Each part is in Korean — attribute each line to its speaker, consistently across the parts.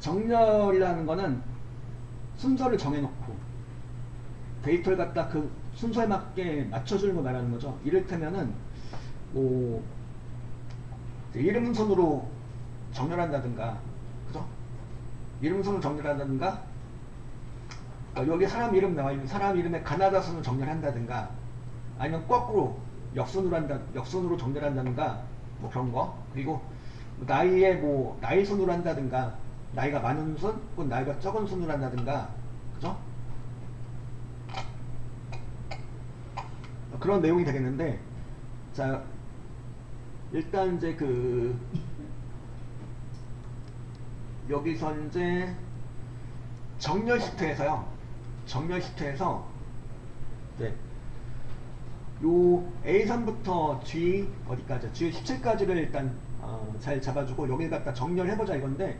Speaker 1: 정렬이라는 거는 순서를 정해놓고 데이터를 갖다 그 순서에 맞게 맞춰주는 거 말하는 거죠. 이를테면은 뭐 이름순으로 정렬한다든가, 그죠? 이름순으로 정렬한다든가, 여기 사람 이름 나와 있는 사람 이름의 가나다 순으로 정렬한다든가, 아니면 거꾸로 역순으로 정렬한다든가, 뭐 그런 거. 그리고 나이에 뭐 나이 순으로 한다든가, 나이가 많은 순, 혹은 나이가 적은 순으로 한다든가, 그죠? 그런 내용이 되겠는데, 자, 일단 이제 여기서 이제 정렬 시트에서요. 정렬 시트에서 이제 요 A3부터 G 어디까지? G 17까지를 일단 잘 잡아주고 여기를 갖다 정렬해보자 이건데,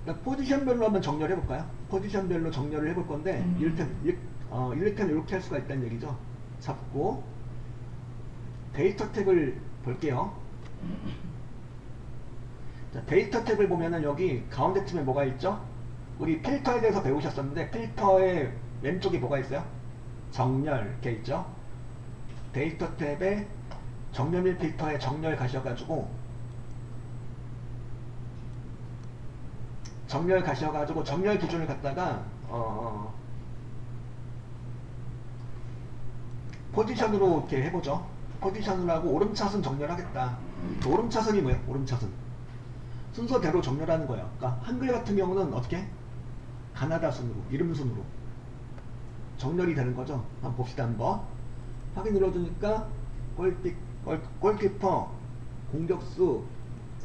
Speaker 1: 일단 포지션별로 한번 정렬해볼까요? 포지션별로 정렬을 해볼 건데, 이를테면 이렇게 할 수가 있다는 얘기죠. 잡고 데이터 탭을 볼게요. 자, 데이터 탭을 보면은 여기 가운데 틈에 뭐가 있죠? 우리 필터에 대해서 배우셨었는데, 필터의 왼쪽에 뭐가 있어요? 정렬 이렇게 있죠. 데이터 탭에 정렬 및 필터에 정렬 가셔가지고 정렬 기준을 갖다가 포지션으로 이렇게 해보죠. 포지션을 하고 오름차순 정렬하겠다. 오름차순이 뭐예요? 오름차순 순서대로 정렬하는 거예요. 그러니까 한글 같은 경우는 어떻게? 가나다 순으로, 이름 순으로 정렬이 되는 거죠. 한번 봅시다. 한번 확인 눌러주니까 골키퍼, 공격수,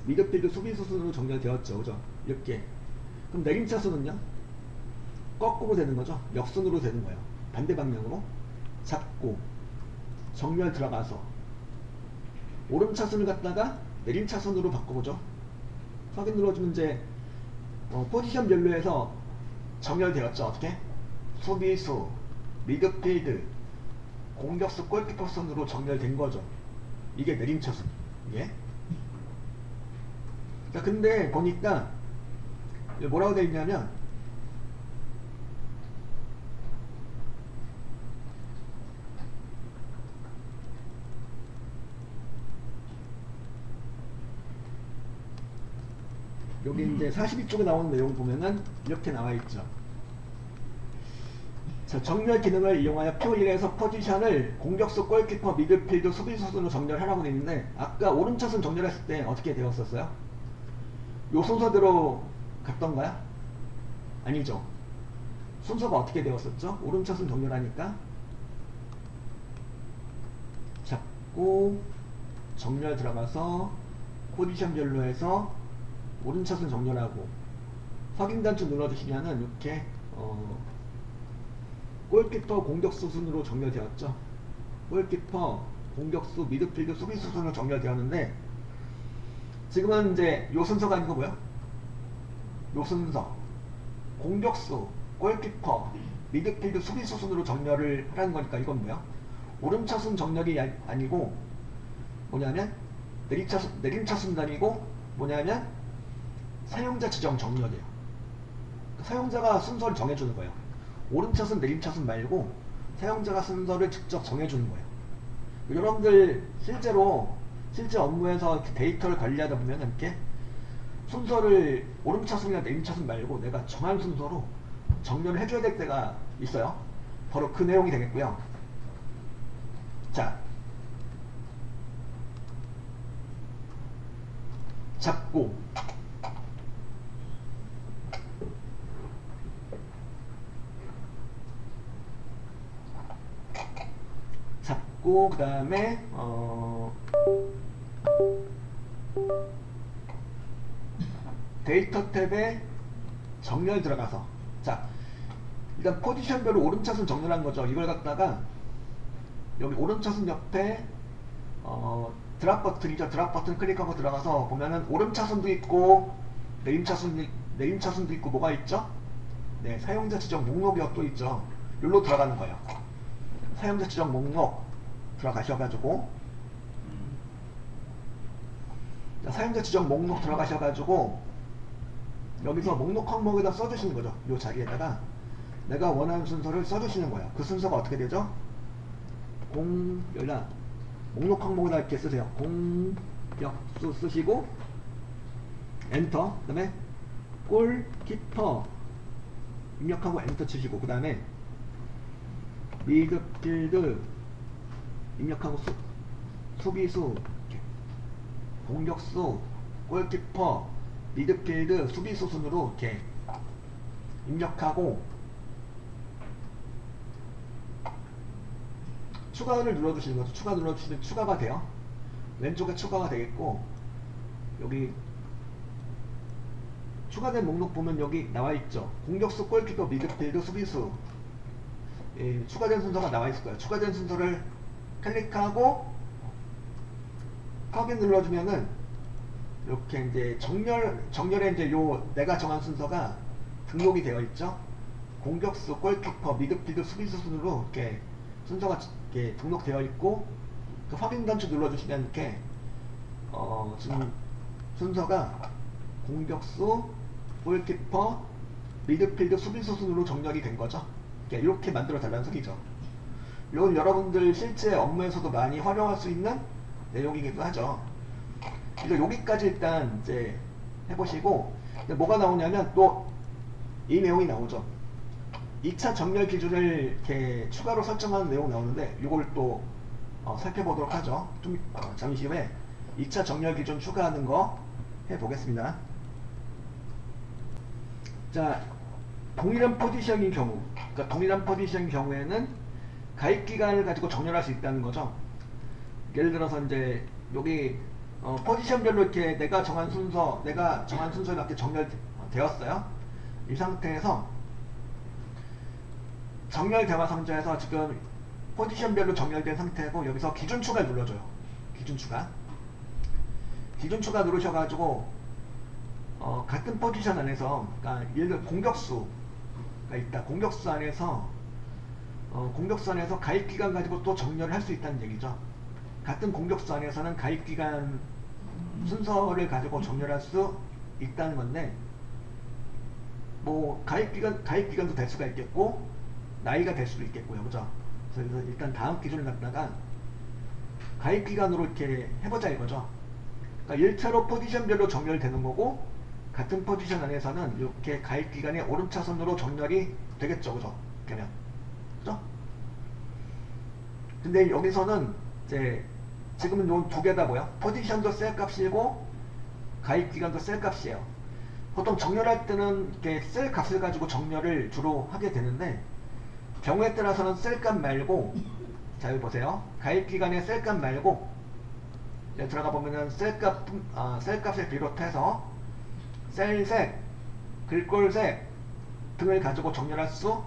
Speaker 1: 미드필드, 수비수 순으로 정렬되었죠. 그죠? 이렇게. 그럼 내림차순은요? 거꾸로 되는 거죠. 역순으로 되는 거예요. 반대 방향으로 잡고 정렬 들어가서 오름차순을 갖다가 내림차순으로 바꿔보죠. 확인 눌러주면 이제 포지션별로 해서 정렬되었죠. 어떻게? 수비수, 미드필드, 공격수, 골키퍼 순으로 정렬된 거죠. 이게 내림차순. 예? 자, 근데 보니까 뭐라고 되어 있냐면, 여기 이제 42쪽에 나오는 내용 보면은 이렇게 나와 있죠. 자, 정렬 기능을 이용하여 P1에서 포지션을 공격수, 골키퍼, 미드필드, 수비수 순으로 정렬하라고 되어 있는데, 아까 오른차순 정렬했을 때 어떻게 되었었어요? 요 순서대로 갔던가요? 아니죠. 순서가 어떻게 되었었죠? 오른차순 정렬하니까 잡고 정렬 들어가서 포지션별로 해서 오른차순 정렬하고 확인 단추 눌러주시면은 이렇게 골키퍼, 공격수 순으로 정렬되었죠. 골키퍼, 공격수, 미드필드, 수비수 순으로 정렬되었는데, 지금은 이제 요 순서가 아니고 뭐야? 요 순서 공격수, 골키퍼, 미드필드, 수비수 순으로 정렬을 하라는 거니까 이건 뭐야? 오름차순 정렬이 아니고 뭐냐면 내림차순도 아니고 뭐냐면 사용자 지정 정렬이에요. 사용자가 순서를 정해주는 거예요. 오름차순, 내림차순 말고 사용자가 순서를 직접 정해주는 거예요. 여러분들 실제 업무에서 데이터를 관리하다 보면 이렇게 순서를 오름차순이나 내림차순 말고 내가 정한 순서로 정렬을 해줘야 될 때가 있어요. 바로 그 내용이 되겠고요. 자, 잡고 그 다음에 데이터 탭에 정렬 들어가서, 자, 일단 포지션별로 오름차순 정렬한 거죠. 이걸 갖다가 여기 오름차순 옆에 드랍 버튼이죠. 드랍 버튼 클릭하고 들어가서 보면은 오름차순도 있고 내림차순도 있고 뭐가 있죠? 네, 사용자 지정 목록이 또 있죠. 여기로 들어가는 거예요. 사용자 지정 목록 들어가셔가지고 사용자 지정 목록 들어가셔가지고 여기서 목록 항목에다 써주시는 거죠. 요 자리에다가 내가 원하는 순서를 써주시는 거예요. 그 순서가 어떻게 되죠? 여기다 목록 항목에다 이렇게 쓰세요. 공격수 쓰시고 엔터. 그 다음에 골키퍼 입력하고 엔터 치시고, 그 다음에 미드필드 입력하고 수비수, 공격수, 골키퍼, 미드필드, 수비수 순으로 이렇게 입력하고 추가를 눌러주시는 거죠. 추가 눌러주시면 추가가 돼요. 왼쪽에 추가가 되겠고, 여기 추가된 목록 보면 여기 나와있죠. 공격수, 골키퍼, 미드필드, 수비수. 예, 추가된 순서가 나와있을 거예요. 추가된 순서를 클릭하고 확인 눌러주면은 이렇게 이제 정렬에 이제 요 내가 정한 순서가 등록이 되어 있죠. 공격수, 골키퍼, 미드필드, 수비수 순으로 이렇게 순서가 이렇게 등록되어 있고, 그 확인 단추 눌러주시면 이렇게 지금 순서가 공격수, 골키퍼, 미드필드, 수비수 순으로 정렬이 된 거죠. 이렇게 만들어 달라는 소리죠. 이건 여러분들 실제 업무에서도 많이 활용할 수 있는 내용이기도 하죠. 그래서 여기까지 일단 이제 해보시고, 뭐가 나오냐면 또 이 내용이 나오죠. 2차 정렬 기준을 이렇게 추가로 설정하는 내용 나오는데, 이걸 또 살펴보도록 하죠. 좀 잠시 후에 2차 정렬 기준 추가하는 거 해보겠습니다. 자, 동일한 포지션인 경우, 그러니까 동일한 포지션인 경우에는 가입 기간을 가지고 정렬할 수 있다는 거죠. 예를 들어서 이제 여기 포지션별로 이렇게 내가 정한 순서에 맞게 정렬되었어요. 이 상태에서 정렬 대화 상자에서 지금 포지션별로 정렬된 상태고, 여기서 기준 추가를 눌러줘요. 기준 추가 누르셔가지고 같은 포지션 안에서, 그러니까 예를 들어 공격수가 있다. 공격수 안에서 가입 기간 가지고 또 정렬을 할 수 있다는 얘기죠. 같은 공격수 안에서는 가입 기간 순서를 가지고 정렬할 수 있다는 건데, 뭐 가입 기간도 될 수가 있겠고 나이가 될 수도 있겠고요, 그죠? 그래서 일단 다음 기준을 갖다가 가입 기간으로 이렇게 해보자 이거죠. 그러니까 1차로 포지션별로 정렬되는 거고, 같은 포지션 안에서는 이렇게 가입 기간이 오름차순으로 정렬이 되겠죠, 그죠? 그러면 그죠? 근데 여기서는 이제 지금은 요 두 개다 뭐야? 포지션도 셀 값이고 가입 기간도 셀 값이에요. 보통 정렬할 때는 이렇게 셀 값을 가지고 정렬을 주로 하게 되는데, 경우에 따라서는 셀 값 말고, 자 여기 보세요. 가입 기간에 셀 값 말고 여기 들어가 보면은 셀 값을 비롯해서 셀색, 글꼴색 등을 가지고 정렬할 수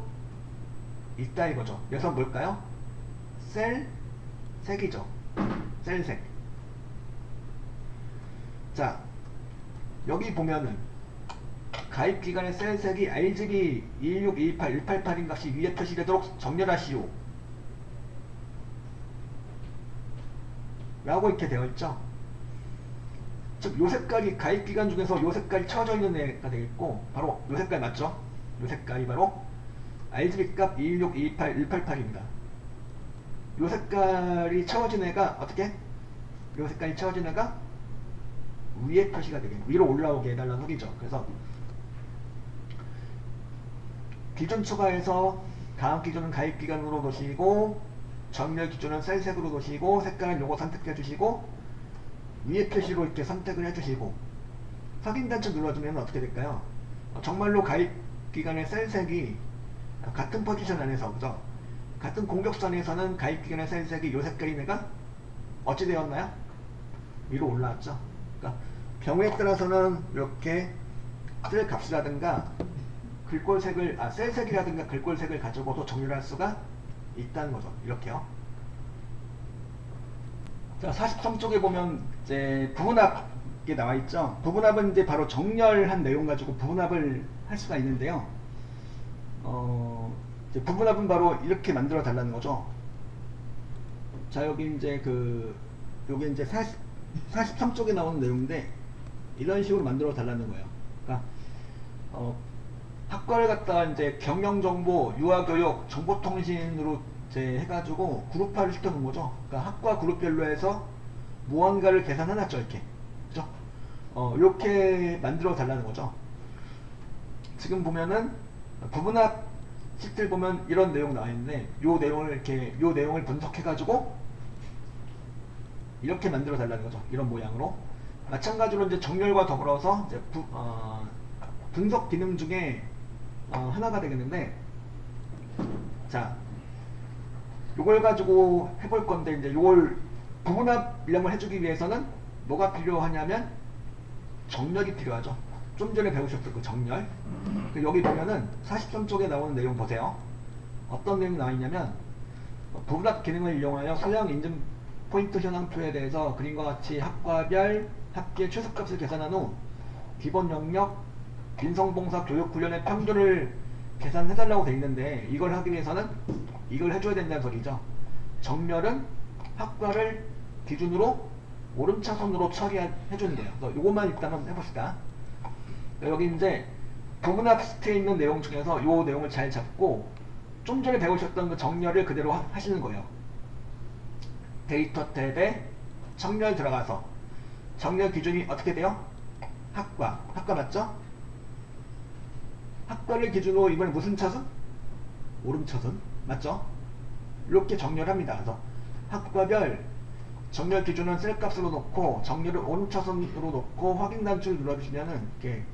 Speaker 1: 있다 이거죠. 그래서 뭘까요? 셀색이죠. 셀색. 자, 여기 보면은 가입 기간의 셀색이 RGB 216, 228, 188인 값이 위에 표시되도록 정렬하시오 라고 이렇게 되어 있죠. 즉, 요 색깔이 가입 기간 중에서 요 색깔이 쳐져 있는 애가 되겠고, 바로 요 색깔 맞죠? 요 색깔이 바로 RGB 값 216, 228, 188입니다. 요 색깔이 채워진 애가 어떻게? 요 색깔이 채워진 애가 위에 표시가 되게 위로 올라오게 해달라는 소리죠. 그래서 기준 추가해서 다음 기준은 가입 기간으로 놓으시고, 정렬 기준은 셀색으로 놓으시고, 색깔은 요거 선택해 주시고, 위에 표시로 이렇게 선택을 해주시고, 확인 단추 눌러주면 어떻게 될까요? 정말로 가입 기간의 셀색이 같은 포지션 안에서, 그죠? 같은 공격수 안에서는 가입 기간의 셀색이 요 색깔이 내가 어찌 되었나요? 위로 올라왔죠. 그러니까 경우에 따라서는 이렇게 셀 값이라든가 글꼴색을 셀색이라든가 글꼴색을 가지고도 정렬할 수가 있다는 거죠. 이렇게요. 자, 43쪽에 보면 이제 부분합이 나와 있죠. 부분합은 이제 바로 정렬한 내용 가지고 부분합을 할 수가 있는데요. 이제 부분합은 바로 이렇게 만들어 달라는 거죠. 자, 여기 이제 요게 이제 43쪽에 나오는 내용인데, 이런 식으로 만들어 달라는 거예요. 그러니까 학과를 갖다가 이제 경영정보, 유아교육, 정보통신으로 이제 해가지고 그룹화를 시켜놓은 거죠. 그러니까 학과 그룹별로 해서 무언가를 계산해놨죠, 이렇게. 그죠? 이렇게 만들어 달라는 거죠. 지금 보면은 부분합 시트를 보면 이런 내용 나와 있는데, 요 내용을 분석해가지고 이렇게 만들어 달라는 거죠. 이런 모양으로. 마찬가지로 이제 정렬과 더불어서 이제 분석 기능 중에 하나가 되겠는데, 자, 요걸 가지고 해볼 건데, 이제 요걸 부분합 이름을 해주기 위해서는 뭐가 필요하냐면 정렬이 필요하죠. 좀 전에 배우셨을 그 정렬. 여기 보면은 43쪽에 나오는 내용 보세요. 어떤 내용이 나와 있냐면, 부분합 기능을 이용하여 소량 인증 포인트 현황표에 대해서 그림과 같이 학과별 합계 최소값을 계산한 후 기본 영역 인성봉사 교육훈련의 평균을 계산해달라고 되어 있는데, 이걸 하기 위해서는 이걸 해줘야 된다는 소리죠. 정렬은 학과를 기준으로 오름차순으로 처리해주는 거예요. 그래서 이것만 일단 한번 해봅시다. 여기 이제 부분합 시트에 있는 내용 중에서 이 내용을 잘 잡고 좀 전에 배우셨던 그 정렬을 그대로 하시는 거예요. 데이터 탭에 정렬 들어가서 정렬 기준이 어떻게 돼요? 학과 맞죠? 학과를 기준으로 이번에 무슨 차순? 오름차순 맞죠? 이렇게 정렬합니다. 그래서 학과별 정렬 기준은 셀값으로 놓고 정렬을 오름차순으로 놓고 확인 단추를 눌러주시면은 이렇게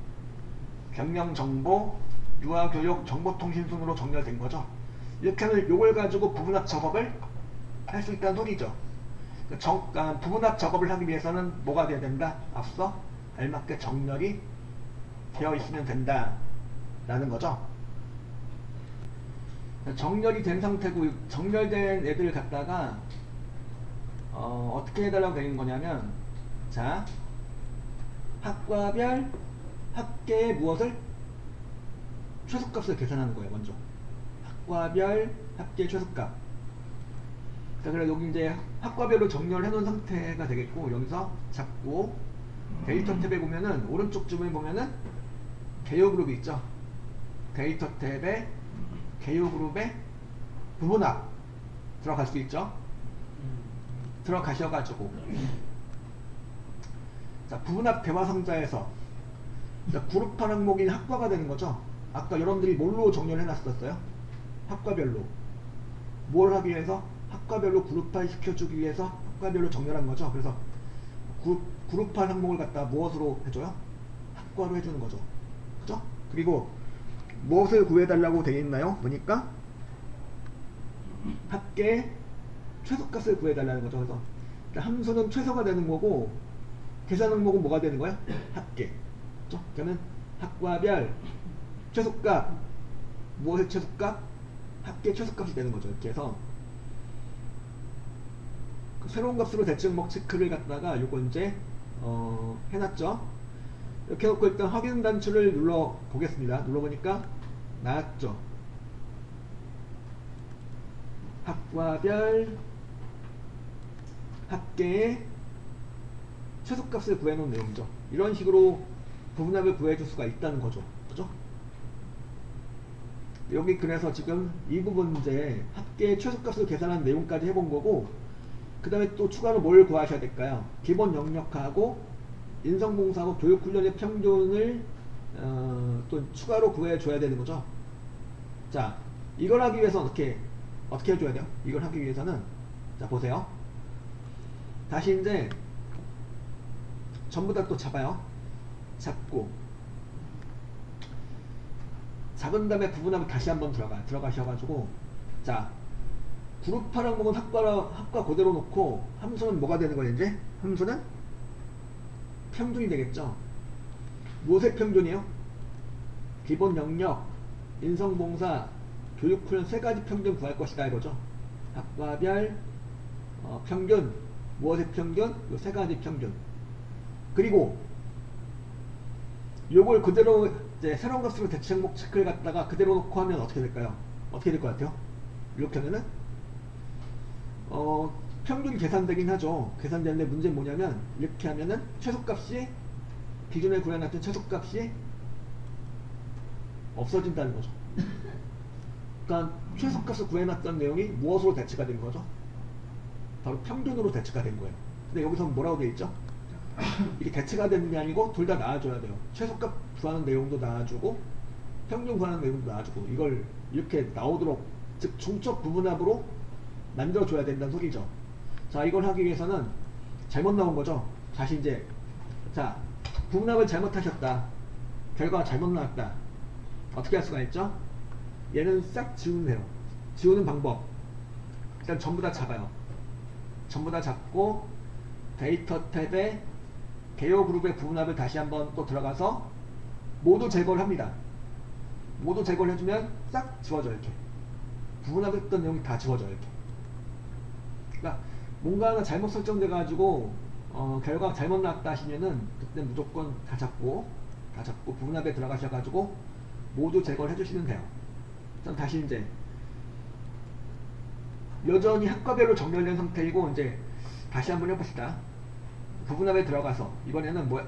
Speaker 1: 경영정보, 유아교육, 정보통신 순으로 정렬된 거죠. 이렇게 하면 이걸 가지고 부분합 작업을 할 수 있다는 소리죠. 부분합 작업을 하기 위해서는 뭐가 돼야 된다? 앞서 알맞게 정렬이 되어 있으면 된다 라는 거죠. 정렬이 된 상태고, 정렬된 애들을 갖다가 어떻게 해달라고 되는 거냐면, 자, 학과별 합계의 무엇을? 최소값을 계산하는 거예요. 먼저 학과별 합계 최소값. 자, 그래 여기 이제 학과별로 정렬을 해놓은 상태가 되겠고, 여기서 잡고 데이터 탭에 보면은 오른쪽 쯤에 보면은 개요 그룹이 있죠. 데이터 탭에 개요 그룹에 부분합 들어갈 수 있죠. 들어가셔가지고, 자, 부분합 대화 상자에서 그룹화 항목인 학과가 되는 거죠. 아까 여러분들이 뭘로 정렬해 놨었어요? 학과별로. 뭘 하기 위해서? 학과별로 그룹화 시켜주기 위해서 학과별로 정렬한 거죠. 그래서 그룹화 항목을 갖다 무엇으로 해줘요? 학과로 해주는 거죠. 그죠? 그리고 무엇을 구해달라고 되어 있나요? 보니까 합계 최소값을 구해달라는 거죠. 그래서 함수는 최소가 되는 거고, 계산 항목은 뭐가 되는 거야? 합계. 그렇죠? 그러면 학과별 최소값, 무엇의 최소값? 합계 최소값이 되는 거죠. 이렇게 해서 그 새로운 값으로 대칭목 체크를 갖다가 요거 이제 해놨죠. 이렇게 해놓고 일단 확인 단추를 눌러 보겠습니다. 눌러보니까 나왔죠. 학과별 합계의 최소값을 구해놓은 내용이죠. 이런 식으로 부분합을 구해줄 수가 있다는 거죠. 그죠? 여기 그래서 지금 이 부분 이제 합계의 최소값을 계산한 내용까지 해본 거고, 그 다음에 또 추가로 뭘 구하셔야 될까요? 기본 영역하고 인성봉사하고 교육훈련의 평균을 또 추가로 구해줘야 되는 거죠. 자, 이걸 하기 위해서 어떻게 해줘야 돼요? 이걸 하기 위해서는, 자, 보세요. 다시 이제 전부 다 또 잡아요. 잡고 잡은 다음에 부분합을 다시 한번 들어가셔가지고, 자, 그룹화 항목은 학과 그대로 놓고 함수는 뭐가 되는 거예요? 이제 함수는 평균이 되겠죠. 무엇의 평균이요? 기본 영역, 인성봉사, 교육훈련 세 가지 평균 구할 것이다 이거죠. 학과별 평균, 무엇의 평균? 요 세 가지 평균. 그리고 요걸 그대로 이제 새로운 값으로 대체 항목 체크를 갖다가 그대로 놓고 하면 어떻게 될까요? 어떻게 될 것 같아요? 이렇게 하면은 평균이 계산되긴 하죠. 계산되는데 문제는 뭐냐면, 이렇게 하면은 최소값이 기존에 구해놨던 최소값이 없어진다는 거죠. 그러니까 최소값을 구해놨던 내용이 무엇으로 대체가 된 거죠? 바로 평균으로 대체가 된 거예요. 근데 여기서 뭐라고 되어 있죠? 이게 대체가 되는 게 아니고 둘 다 나와줘야 돼요. 최소값 구하는 내용도 나와주고 평균 구하는 내용도 나와주고 이걸 이렇게 나오도록 즉 중첩 부분합으로 만들어줘야 된다는 소리죠. 자, 이걸 하기 위해서는 잘못 나온 거죠. 다시 이제 자, 부분합을 잘못하셨다. 결과가 잘못 나왔다. 어떻게 할 수가 있죠? 얘는 싹 지우면 돼요. 지우는 방법. 일단 전부 다 잡아요. 전부 다 잡고 데이터 탭에 개요 그룹의 부분합을 다시 한번 또 들어가서 모두 제거를 합니다. 모두 제거를 해주면 싹 지워져요. 이렇게 부분합했던 내용이 다 지워져요. 이렇게. 그러니까 뭔가 하나 잘못 설정돼 가지고 결과가 잘못 나왔다 하시면은 그때 무조건 다 잡고 부분합에 들어가셔 가지고 모두 제거를 해주시면 돼요. 그럼 다시 이제 여전히 학과별로 정렬된 상태이고 이제 다시 한번 해봅시다. 부분합에 들어가서 이번에는 뭐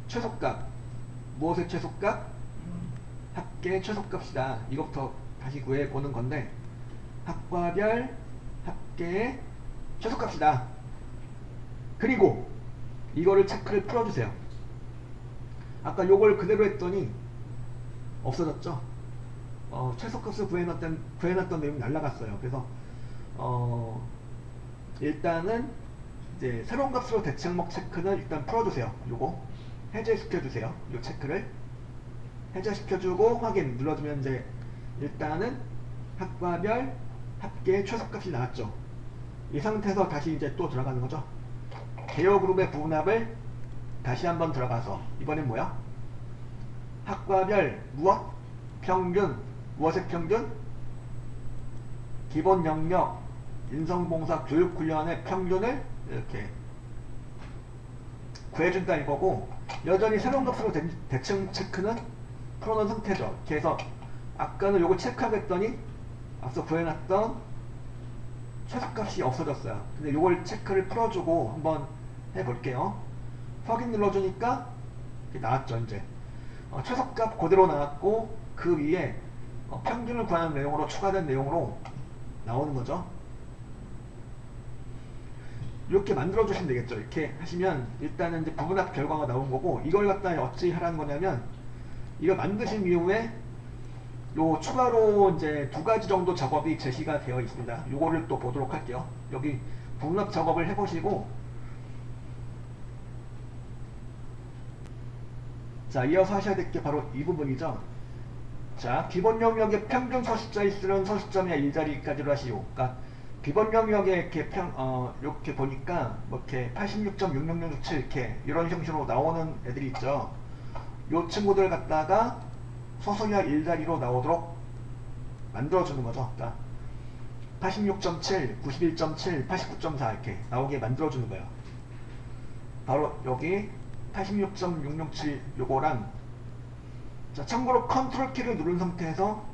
Speaker 1: 최소값 무엇의 최소값? 합계 최소값이다. 이것부터 다시 구해보는 건데 학과별 합계의 최소값이다. 그리고 이거를 체크를 풀어주세요. 아까 요걸 그대로 했더니 없어졌죠. 최소값을 구해놨던 내용이 날라갔어요. 그래서 일단은 이제 새로운 값으로 대체 항목 체크는 일단 풀어주세요. 요거 해제시켜주세요. 요 체크를 해제시켜주고 확인 눌러주면 이제 일단은 학과별 합계 최소값이 나왔죠. 이 상태에서 다시 이제 또 들어가는 거죠. 개요 그룹의 부분합을 다시 한번 들어가서 이번엔 뭐야? 학과별 무엇? 평균. 무엇의 평균? 기본 영역 인성봉사 교육훈련의 평균을 이렇게 구해준다 이거고 여전히 새로운 값으로 대칭 체크는 풀어놓은 상태죠. 그래서 아까는 요거 체크하겠더니 앞서 구해놨던 최소값이 없어졌어요. 근데 요걸 체크를 풀어주고 한번 해볼게요. 확인 눌러주니까 이렇게 나왔죠. 이제 최소값 그대로 나왔고 그 위에 평균을 구하는 내용으로 추가된 내용으로 나오는 거죠. 이렇게 만들어 주시면 되겠죠. 이렇게 하시면 일단은 이제 부분합 결과가 나온 거고 이걸 갖다 어찌 하라는 거냐면 이걸 만드신 이후에 요 추가로 이제 두 가지 정도 작업이 제시가 되어 있습니다. 요거를 또 보도록 할게요. 여기 부분합 작업을 해보시고 자, 이어서 하셔야 될 게 바로 이 부분이죠. 자, 기본 영역의 평균 서술자의 수는 서술점의 일자리까지로 하시오. 그러니까 기본 영역에 이렇게 이렇게 보니까 뭐 이렇게 86.66667 이렇게 이런 형식으로 나오는 애들이 있죠. 요 친구들 갖다가 서술이나 일자리로 나오도록 만들어주는 거죠. 그러니까 86.7, 91.7, 89.4 이렇게 나오게 만들어주는 거예요. 바로 여기 86.667 요거랑 자, 참고로 컨트롤 키를 누른 상태에서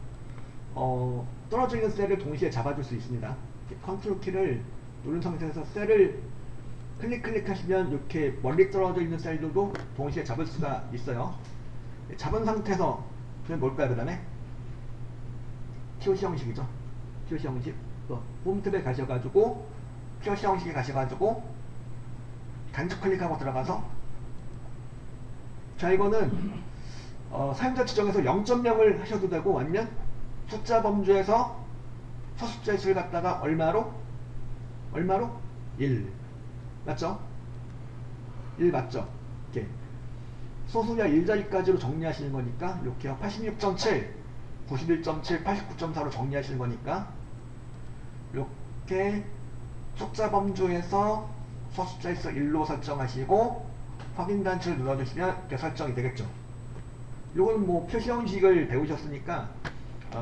Speaker 1: 떨어져 있는 셀을 동시에 잡아줄 수 있습니다. 컨트롤 키를 누른 상태에서 셀을 클릭하시면 이렇게 멀리 떨어져 있는 셀들도 동시에 잡을 수가 있어요. 잡은 상태에서 그냥 뭘까요? 그 다음에 POC 형식이죠. POC 형식 홈 탭에 가셔가지고 POC 형식에 가셔가지고 단축 클릭하고 들어가서 자, 이거는 사용자 지정에서 0.0을 하셔도 되고 아니면 숫자 범주에서 서술자의 수를 갖다가 얼마로? 1 맞죠? 1 맞죠? 이렇게 소수냐 일자리까지로 정리하시는 거니까 이렇게요. 86.7, 91.7, 89.4로 정리하시는 거니까 이렇게 숫자 범주에서 서술자의 수 1로 설정하시고 확인 단추를 눌러주시면 이렇게 설정이 되겠죠. 요거는 뭐 표시 형식을 배우셨으니까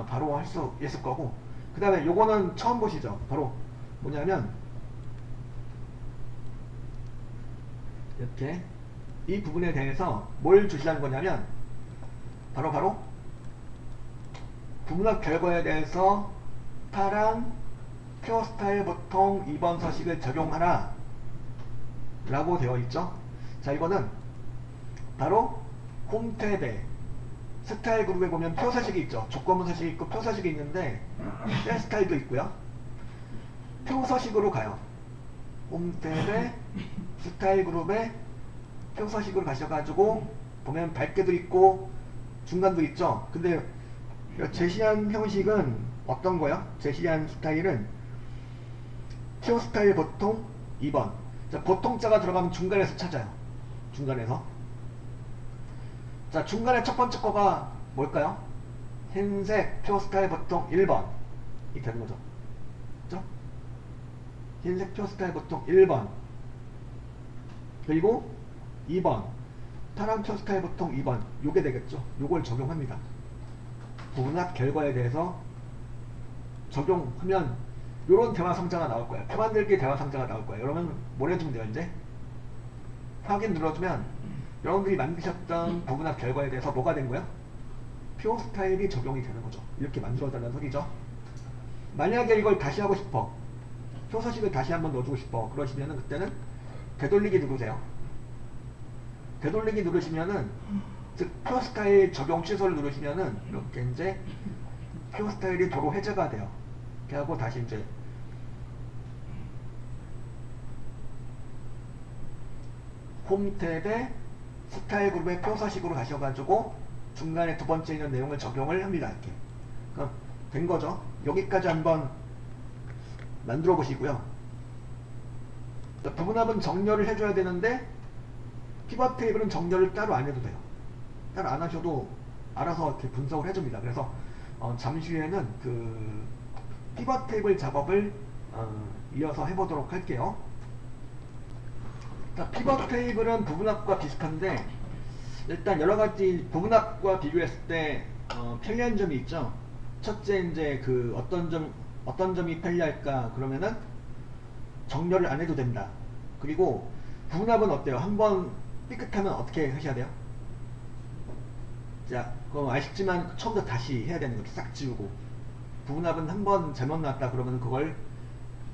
Speaker 1: 바로 할 수 있을 거고 그 다음에 요거는 처음 보시죠. 바로 뭐냐면 이렇게 이 부분에 대해서 뭘 주시라는 거냐면 바로 부분합 결과에 대해서 파란 표 스타일 보통 2번 서식을 적용하라 라고 되어 있죠. 자, 이거는 바로 홈 탭에 스타일 그룹에 보면 표사식이 있죠. 조건문서식이 있고 표사식이 있는데 셀 스타일도 있고요. 표서식으로 가요. 홈탭에 스타일 그룹에 표서식으로 가셔가지고 보면 밝게도 있고 중간도 있죠. 근데 제시한 형식은 어떤 거야? 제시한 스타일은 표 스타일 보통 2번. 자, 보통자가 들어가면 중간에서 찾아요. 중간에서. 자, 중간에 첫 번째 거가 뭘까요? 흰색 표 스타일 보통 1번. 이 되는 거죠. 그죠? 흰색 표 스타일 보통 1번. 그리고 2번. 파란 표 스타일 보통 2번. 요게 되겠죠. 요걸 적용합니다. 부분합 결과에 대해서 적용하면 요런 대화상자가 나올 거예요. 표 만들기 대화상자가 나올 거예요. 여러분 뭘 해주면 돼요? 이제 확인 눌러주면 여러분들이 만드셨던 부분합 결과에 대해서 뭐가 된 거야? 표 스타일이 적용이 되는 거죠. 이렇게 만들어달라는 소리죠. 만약에 이걸 다시 하고 싶어, 표서식을 다시 한번 넣어주고 싶어, 그러시면은 그때는 되돌리기 누르세요. 되돌리기 누르시면은 즉 표 스타일 적용 취소를 누르시면은 이렇게 이제 표 스타일이 도로 해제가 돼요. 이렇게 하고 다시 이제 홈 탭에 스타일 그룹의 표서식으로 가셔가지고 중간에 두 번째 있는 내용을 적용을 합니다. 이렇게. 그럼 된 거죠. 여기까지 한번 만들어 보시고요. 부분합은 정렬을 해줘야 되는데 피벗 테이블은 정렬을 따로 안 해도 돼요. 따로 안 하셔도 알아서 이렇게 분석을 해줍니다. 그래서 잠시 후에는 그 피벗 테이블 작업을 이어서 해보도록 할게요. 자, 피벗 테이블은 부분합과 비슷한데 일단 여러가지 부분합과 비교했을 때 편리한 점이 있죠. 첫째 이제 그 어떤 점이 편리할까 그러면은 정렬을 안 해도 된다. 그리고 부분합은 어때요? 한번 삐끗하면 어떻게 하셔야 돼요? 자, 그럼 아쉽지만 처음부터 다시 해야 되는 거죠. 싹 지우고. 부분합은 한번 잘못 나왔다 그러면 그걸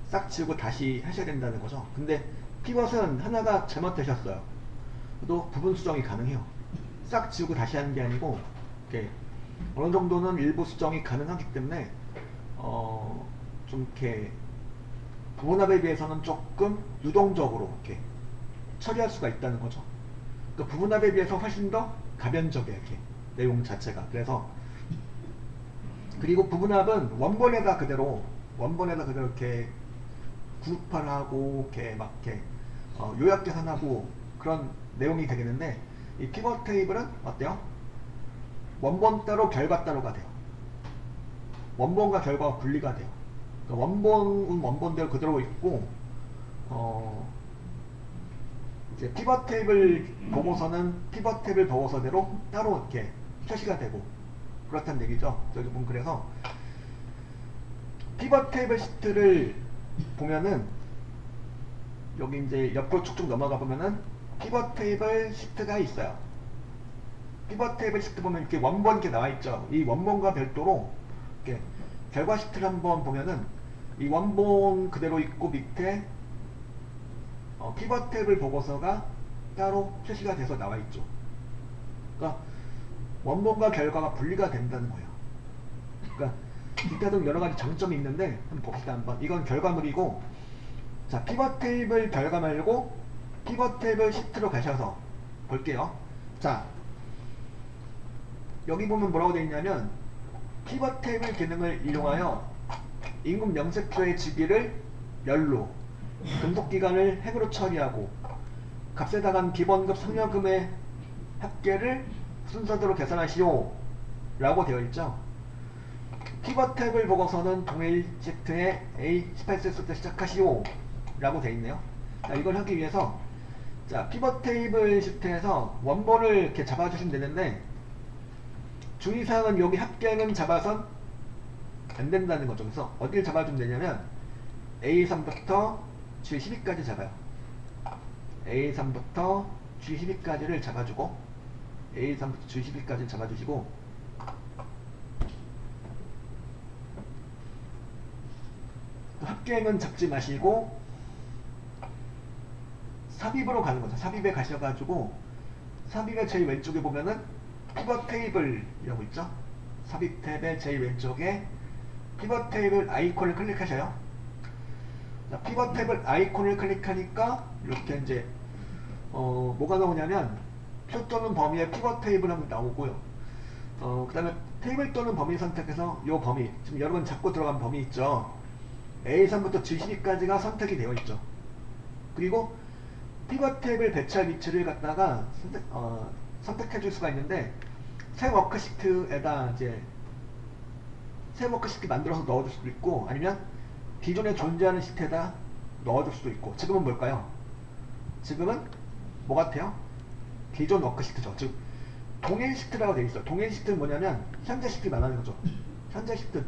Speaker 1: 싹 지우고 다시 하셔야 된다는 거죠. 근데 피벗은 하나가 잘못되셨어요. 또 부분 수정이 가능해요. 싹 지우고 다시 하는 게 아니고 이렇게 어느 정도는 일부 수정이 가능하기 때문에 좀 이렇게 부분합에 비해서는 조금 유동적으로 이렇게 처리할 수가 있다는 거죠. 그러니까 부분합에 비해서 훨씬 더 가변적이에요. 이렇게 내용 자체가. 그래서 그리고 부분합은 원본에다 그대로 이렇게 그룹화하고 이렇게 막 이렇게 요약 계산하고 그런 내용이 되겠는데 이 피벗 테이블은 어때요? 원본 따로 결과 따로가 돼요. 원본과 결과가 분리가 돼요. 그러니까 원본은 원본대로 그대로 있고 이제 피벗 테이블 보고서는 피벗 테이블 보고서대로 따로 이렇게 표시가 되고 그렇다는 얘기죠. 저기 보면 그래서 피벗 테이블 시트를 보면은 여기 이제 옆으로 쭉쭉 넘어가 보면은 피벗 테이블 시트가 있어요. 피벗 테이블 시트 보면 이렇게 원본 이렇게 나와 있죠. 이 원본과 별도로 이렇게 결과 시트를 한번 보면은 이 원본 그대로 있고 밑에 피벗 테이블 보고서가 따로 표시가 돼서 나와 있죠. 그러니까 원본과 결과가 분리가 된다는 거예요. 그러니까 이때도 여러 가지 장점이 있는데 한번 봅시다. 한번 이건 결과물이고, 자 피벗 테이블 결과 말고 피벗 테이블 시트로 가셔서 볼게요. 자 여기 보면 뭐라고 되어 있냐면 피벗 테이블 기능을 이용하여 임금 영세표의 주기를 열로, 근속기간을 행으로 처리하고 값에 나간 기본급 상여금의 합계를 순서대로 계산하시오 라고 되어 있죠. 피벗 테이블 보고서는 동일 시트에 A18세트부터 시작하시오 라고 되어 있네요. 자, 이걸 하기 위해서 자 피벗 테이블 시트에서 원본을 이렇게 잡아주시면 되는데 주의사항은 여기 합계는 잡아선 안 된다는 거죠. 그래서 어디를 잡아주면 되냐면 A3부터 G12까지 잡아요. A3부터 G12까지를 잡아주고 A3부터 G12까지 잡아주시고 합계는 잡지 마시고 삽입으로 가는 거죠. 삽입에 가셔가지고 삽입의 제일 왼쪽에 보면은 피벗 테이블이라고 있죠. 삽입 탭의 제일 왼쪽에 피벗 테이블 아이콘을 클릭하셔요. 자, 피벗 테이블 아이콘을 클릭하니까 이렇게 이제 뭐가 나오냐면 표 또는 범위에 피벗 테이블 하면 나오고요. 그 다음에 테이블 또는 범위 선택해서 이 범위, 지금 여러분 잡고 들어간 범위 있죠. A3부터 G12까지가 선택이 되어 있죠. 그리고 피벗 테이블 배치할 위치를 갖다가 선택해 줄 수가 있는데, 새 워크시트에다 이제 새 워크시트 만들어서 넣어줄 수도 있고, 아니면 기존에 존재하는 시트에다 넣어줄 수도 있고. 지금은 뭘까요? 지금은 뭐 같아요? 기존 워크시트죠. 즉 동일 시트라고 되어 있어요. 동일 시트는 뭐냐면 현재 시트 말하는 거죠. 현재 시트,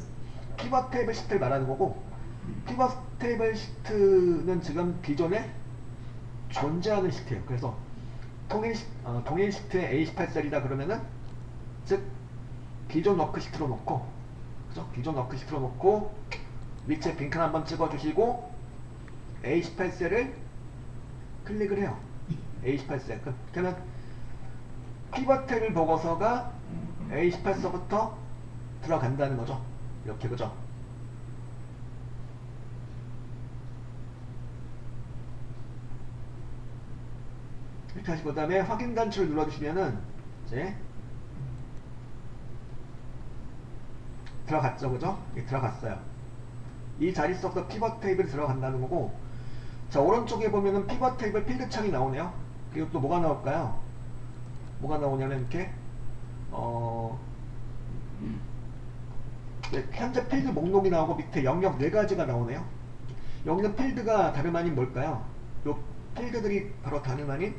Speaker 1: 피벗 테이블 시트를 말하는 거고, 피벗 테이블 시트는 지금 기존에 존재하는 시트예요. 그래서 동일 시트에 A18셀이다 그러면은, 즉 기존 워크시트로 놓고, 그죠? 기존 워크시트로 놓고 위치에 빈칸 한번 찍어주시고 A18셀을 클릭을 해요. A18셀. 그러면 피벗 테이블 보고서가 A18서부터 들어간다는 거죠. 이렇게, 그죠? 이렇게 하시고, 그 다음에 확인 단추를 눌러주시면은 이제 들어갔죠, 그죠? 예, 들어갔어요. 이 자리 속에서 피벗 테이블이 들어간다는 거고, 자, 오른쪽에 보면은 피벗 테이블 필드 창이 나오네요. 그리고 또 뭐가 나올까요? 뭐가 나오냐면 이렇게 네, 현재 필드 목록이 나오고 밑에 영역 4가지가 나오네요. 여기는 필드가 다름 아닌 뭘까요? 요 필드들이 바로 다름 아닌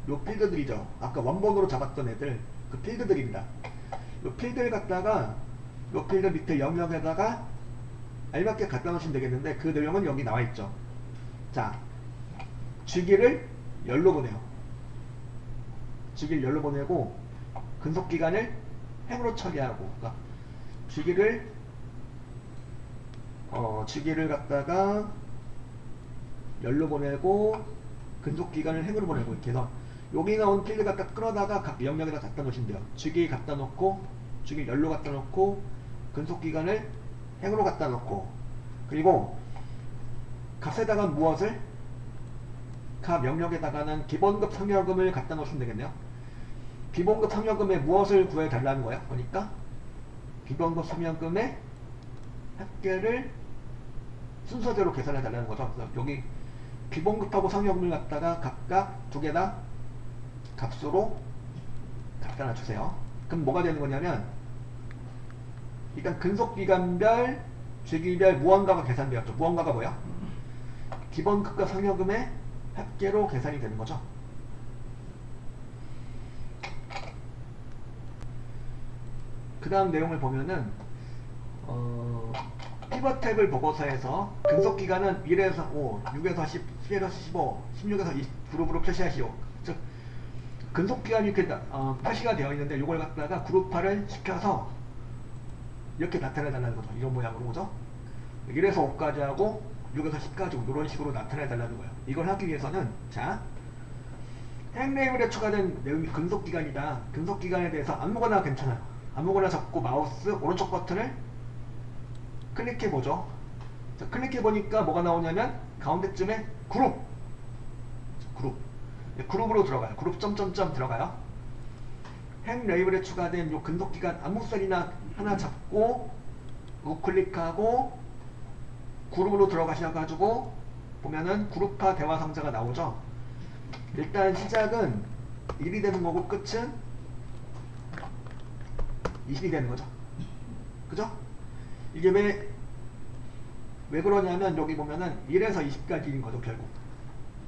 Speaker 1: 요 필드들이죠. 아까 원본으로 잡았던 애들, 그 필드들입니다. 요 필드를 갖다가 요 필드 밑에 영역에다가 알맞게 갖다 놓으시면 되겠는데, 그 내용은 여기 나와 있죠. 자, 주기를 열로 보내요. 주기를 열로 보내고 근속기간을 행으로 처리하고, 그러니까 주기를 갖다가 열로 보내고 근속기간을 행으로 보내고, 이렇게 해서 여기 나온 필드 갖다 끌어다가 각 영역에다 갖다 놓으시면 돼요. 주기 갖다 놓고, 주기 열로 갖다 놓고, 근속기간을 행으로 갖다 놓고, 그리고 값에다가 무엇을? 값 영역에다가는 기본급 상여금을 갖다 놓으시면 되겠네요. 기본급 상여금에 무엇을 구해 달라는 거예요? 그러니까 기본급 상여금의 합계를 순서대로 계산해 달라는 거죠. 그래서 여기 기본급하고 상여금을 갖다가 각각 두 개다 값으로 갖다 놔주세요. 그럼 뭐가 되는 거냐면, 일단 근속기간별, 주기별 무언가가 계산되었죠. 무언가가 뭐야? 기본급과 상여금의 합계로 계산이 되는 거죠. 그 다음 내용을 보면은 피벗 탭을 보고서에서 근속기간은 1에서 5, 6에서 10, 11에서 15, 16에서 20 그룹으로 표시하시오. 즉 근속기간이 이렇게 표시가 되어 있는데, 이걸 갖다가 그룹화를 시켜서 이렇게 나타내 달라는 거죠. 이런 모양으로, 그죠? 1에서 5까지 하고 6에서 10까지 이런 식으로 나타내 달라는 거예요. 이걸 하기 위해서는, 자, 행 레이블에 추가된 내용이 근속기간이다. 근속기간에 대해서 아무거나 괜찮아요. 아무거나 잡고 마우스 오른쪽 버튼을 클릭해보죠. 자, 클릭해보니까 뭐가 나오냐면 가운데쯤에 그룹, 네, 그룹으로 들어가요. 그룹 점점점 들어가요. 행 레이블에 추가된 요 근속기간 아무 셀이나 하나 잡고 우클릭하고 그룹으로 들어가셔가지고 보면은 그룹화 대화 상자가 나오죠. 일단 시작은 1이 되는 거고 끝은 20이 되는 거죠. 그죠? 이게 왜 그러냐면, 여기 보면은 1에서 20까지인 거죠. 결국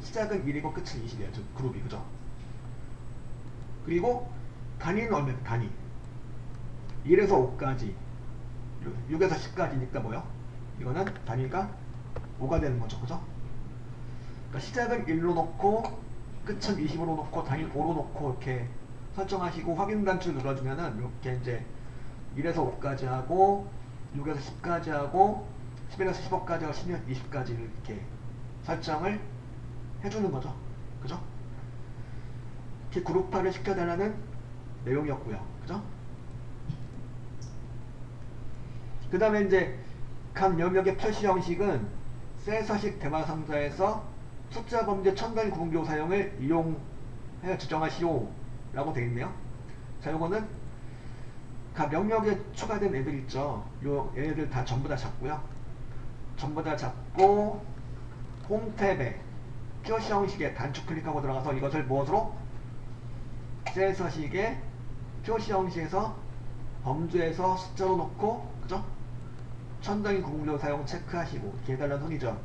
Speaker 1: 시작은 1이고 끝은 20이에요. 즉 그룹이, 그죠? 그리고 단위는 얼마예요? 단위 1에서 5까지, 6에서 10까지니까 뭐요? 이거는 단위가 5가 되는 거죠. 그죠? 그러니까 시작은 1로 놓고 끝은 20으로 놓고 단위 5로 놓고 이렇게 설정하시고, 확인 단추 눌러주면은 이렇게 이제 1에서 5까지 하고 6에서 10까지 하고 11에서 15까지 하고 10에서 20까지 이렇게 설정을 해주는 거죠. 그죠? 이렇게 그룹화를 시켜달라는 내용이었고요. 그죠? 그 다음에 이제 각 영역의 표시 형식은 셀 서식 대화 상자에서 숫자 범죄 첨단 구분기호 사용을 이용해 지정하시오 라고 되어 있네요. 자, 요거는 각 영역에 추가된 애들 있죠. 요 얘네들 다 전부 다 잡고요. 전부 다 잡고 홈 탭에 표시 형식에 단축 클릭하고 들어가서 이것을 무엇으로? 셀 서식에 표시 형식에서 범주에서 숫자로 놓고, 그죠? 첨단 구분기호 사용 체크하시고 이렇게 해달라는 소리죠.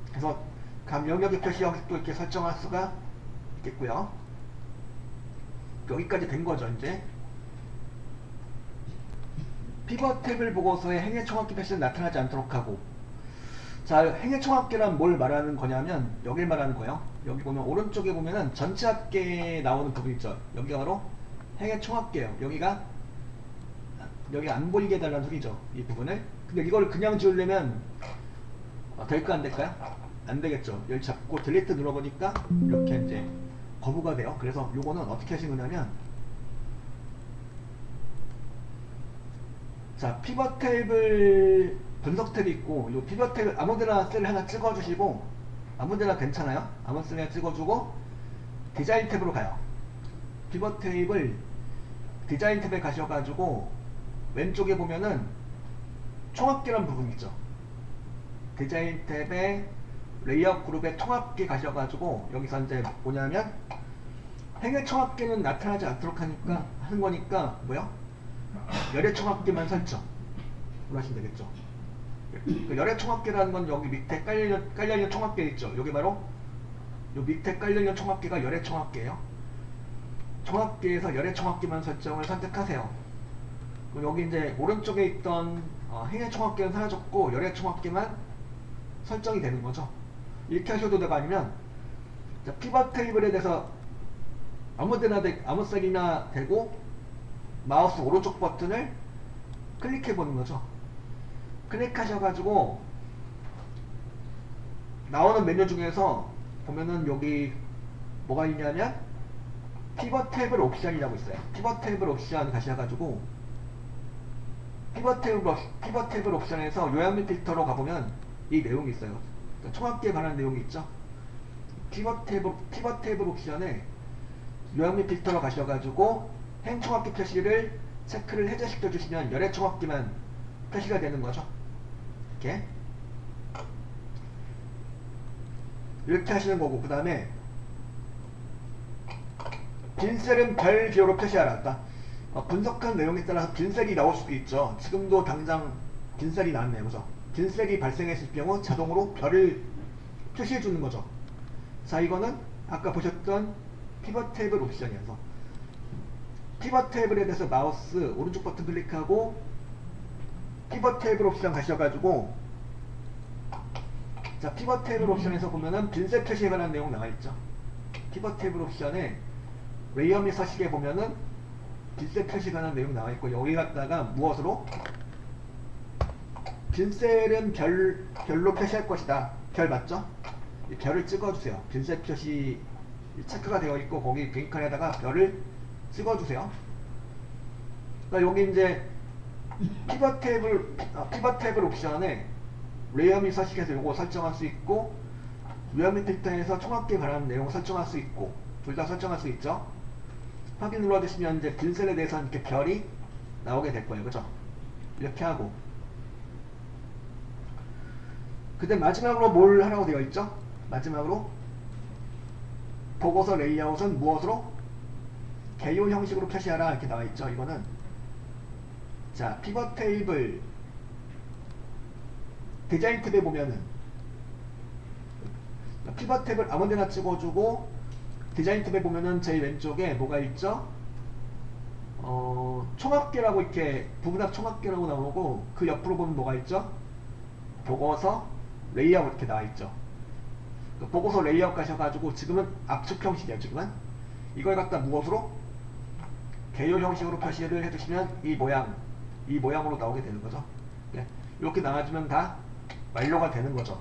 Speaker 1: 그래서 각 영역의 표시 형식도 이렇게 설정할 수가 있겠고요. 여기까지 된 거죠. 이제 피벗 탭을 보고서의 행의 총합계 표시는 나타나지 않도록 하고, 자, 행의 총합계란 뭘 말하는 거냐면 여길 말하는 거예요. 여기 보면 오른쪽에 보면은 전체 합계에 나오는 부분 있죠. 여기가 바로 행의 총합계예요. 여기가 안 보이게 해달라는 소리죠. 이 부분을. 근데 이걸 그냥 지우려면 될까 안 될까요? 안 되겠죠. 여기 잡고 딜리트 눌러보니까 이렇게 이제 거부가 돼요. 그래서 요거는 어떻게 하시는 거냐면, 자, 피벗 테이블 분석 탭이 있고, 이 피벗 탭을 아무데나 셀 하나 찍어주시고, 아무데나 괜찮아요. 아무 셀 하나 찍어주고 디자인 탭으로 가요. 피벗 테이블 디자인 탭에 가셔가지고 왼쪽에 보면은 총합계란 부분 있죠. 디자인 탭에 레이아웃 그룹에 총합계 가셔가지고 여기서 이제 뭐냐면 행의 총합계는 나타나지 않도록 하니까 하는 거니까 뭐요? 열의 총합계만 설정 하시면 되겠죠. 그 열의 총합계라는 건 여기 밑에 깔려있는 총합계 있죠. 여기 바로 요 밑에 깔려있는 총합계가 열의 총합계예요. 총합계에서 열의 총합계만 설정을 선택하세요. 그럼 여기 이제 오른쪽에 있던 행의 총합계는 사라졌고 열의 총합계만 설정이 되는 거죠. 이렇게 하셔도 되고, 아니면 피벗 테이블에 대해서 아무 셀이나 대고 마우스 오른쪽 버튼을 클릭해 보는 거죠. 클릭하셔가지고 나오는 메뉴 중에서 보면은 여기 뭐가 있냐면 피벗 테이블 옵션이라고 있어요. 피벗 테이블 옵션 가셔가지고 피벗 테이블 옵션에서 요약 및 필터로 가보면 이 내용이 있어요. 그러니까 총합계에 관한 내용이 있죠. 피벗 테이블 옵션에 요약 및 필터로 가셔가지고 행 총합계 표시를 체크를 해제시켜 주시면 열의 총합계만 표시가 되는 거죠. 이렇게 하시는 거고, 그 다음에 빈셀은 별 기호로 표시하라. 그러니까 분석한 내용에 따라서 빈셀이 나올 수도 있죠. 지금도 당장 빈셀이 나왔네요. 그죠? 빈셀이 발생했을 경우 자동으로 별을 표시해 주는 거죠. 자, 이거는 아까 보셨던 피벗 테이블 옵션이어서 피벗 테이블에 대해서 마우스 오른쪽 버튼 클릭하고 피벗 테이블 옵션 가셔가지고, 자, 피벗 테이블 옵션에서 보면은 빈셀 표시에 관한 내용 나와있죠. 피벗 테이블 옵션에 레이어 및 서식에 보면은 빈셀 표시에 관한 내용 나와있고, 여기 갖다가 무엇으로? 빈셀은 별로 표시할 것이다. 별 맞죠? 이 별을 찍어주세요. 빈셀 표시 체크가 되어 있고 거기 빈칸에다가 별을 찍어주세요. 그러니까 여기 이제 피벗 테이블 옵션에 레이어 및 서식에서 요거 설정할 수 있고, 요약 및 필터에서 총합계에 관한 내용 설정할 수 있고, 둘 다 설정할 수 있죠. 확인 눌러주시면 이제 빈셀에 대해서는 이렇게 별이 나오게 될 거예요. 그죠? 이렇게 하고, 그때 마지막으로 뭘 하라고 되어 있죠? 마지막으로 보고서 레이아웃은 무엇으로? 개요 형식으로 표시하라 이렇게 나와 있죠. 이거는 자, 피벗 테이블 디자인 탭에 보면은 피벗 탭을 아무데나 찍어주고 디자인 탭에 보면은 제일 왼쪽에 뭐가 있죠? 총합계라고 이렇게 부분합 총합계라고 나오고, 그 옆으로 보면 뭐가 있죠? 보고서 레이아웃 이렇게 나와 있죠. 보고서 레이아웃 가셔가지고 지금은 압축 형식이에요. 지금은 이걸 갖다 무엇으로? 개요 형식으로 표시를 해주시면 이 모양으로 나오게 되는 거죠. 이렇게 나와주면 다 완료가 되는 거죠.